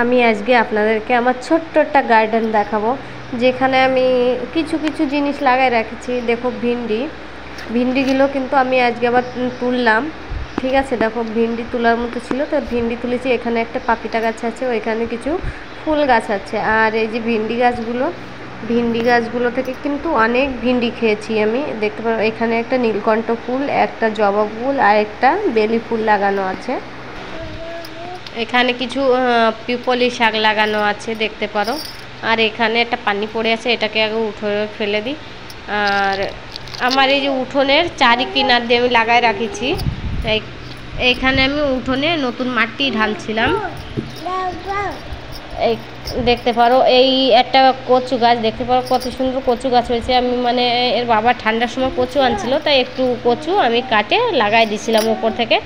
আমি আজকে আপনাদেরকে আমার ছোট্ট একটা গার্ডেন দেখাবো, যেখানে আমি কিছু কিছু জিনিস লাগাই রেখেছি। দেখো ভিন্ডিগুলো কিন্তু আমি আজকে আবার তুললাম। ঠিক আছে, দেখো ভিন্ডি তোলার মতো ছিল, তো ভিন্ডি তুলেছি। এখানে একটা পাপিতা গাছ আছে, ওইখানে কিছু ফুল গাছ আছে। আর এই যে ভিন্ডি গাছগুলো থেকে কিন্তু অনেক ভিন্ডি খেয়েছি আমি। দেখতে পারো এখানে একটা নীলকণ্ঠ ফুল, একটা জবা ফুল আর একটা বেলি ফুল লাগানো আছে। এখানে কিছু পিপলি শাক লাগানো আছে দেখতে পারো। আর এখানে একটা পানি পড়ে আছে, এটাকে আগে উঠোনে ফেলে দিই। আর আমার এই যে উঠোনের চারি কিনার দিয়ে আমি লাগাই রাখেছি। এইখানে আমি উঠোনে নতুন মাটি ঢালছিলাম। এই দেখতে পারো এই একটা কচু গাছ, দেখতে পারো কত সুন্দর কচু গাছ হয়েছে। আমি মানে এর বাবা ঠান্ডার সময় কচু আনছিল, তাই একটু কচু আমি কাটে লাগাই দিয়েছিলাম উপর থেকে।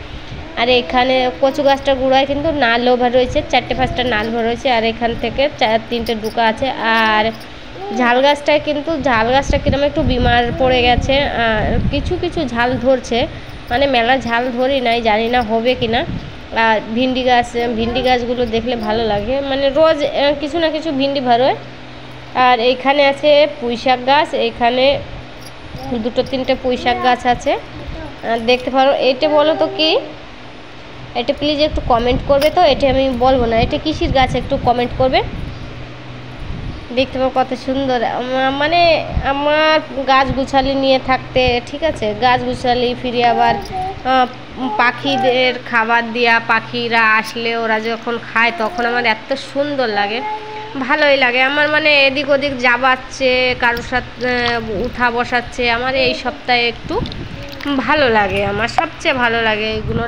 আর এখানে কচু গাছটার গুঁড়ায় কিন্তু নালও রয়েছে, 4-5টা নাল রয়েছে। আর এখান থেকে 4-3টে ডুকা আছে। আর ঝাল গাছটা কিরকম একটু বিমার পড়ে গেছে। কিছু কিছু ঝাল ধরছে, মানে মেলা ঝাল ধরি নাই, জানি না হবে কি না। আর ভিন্ডি গাছগুলো দেখলে ভালো লাগে, মানে রোজ কিছু না কিছু ভিন্ডি বেরোয়। আর এইখানে আছে পুঁই শাক গাছ, এইখানে 2-3টে পুঁই শাক গাছ আছে। দেখতে পারো। এটা বলো তো কি, এটা প্লিজ একটু কমেন্ট করবে। তো এটা আমি বলবো না, এটা কিসের গাছ একটু কমেন্ট করবে। দেখতে পাবো কত সুন্দর। মানে আমার গাছ গুছালি নিয়ে থাকতে, ঠিক আছে, গাছ গুছালি ফিরে আবার পাখিদের খাবার দেওয়া, পাখিরা আসলে ওরা যখন খায় তখন আমার এত সুন্দর লাগে, ভালোই লাগে আমার। মানে এদিক ওদিক যাবাচ্ছে, কারোর সাথে উঠা বসাচ্ছে, আমার এই সপ্তাহে একটু ভালো লাগে, আমার সবচেয়ে ভালো লাগে এইগুলো।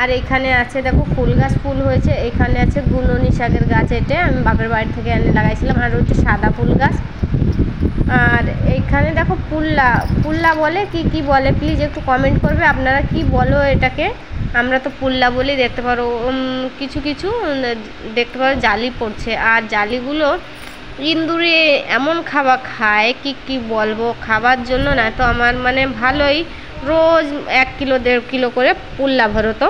আর এইখানে আছে দেখো ফুল গাছ, ফুল হয়েছে। এখানে আছে গুননি শাকের গাছ, এটা আমি বাপের বাড়ি থেকে এনে লাগাইছিলাম। আর হচ্ছে সাদা ফুল গাছ। আর এইখানে দেখো পুল্লা বলে কি বলে, প্লিজ একটু কমেন্ট করবে আপনারা কি বলো এটাকে। আমরা তো পুল্লা বলি। দেখতে পারো কিছু কিছু দেখতে পারো জালি পড়ছে। আর জালিগুলো ইন্দুরে এমন খাবার খায় কি বলবো, খাবার জন্য না তো আমার মানে ভালোই রোজ 1 কিলো 1.5 কিলো করে পুল্লা ভরতো।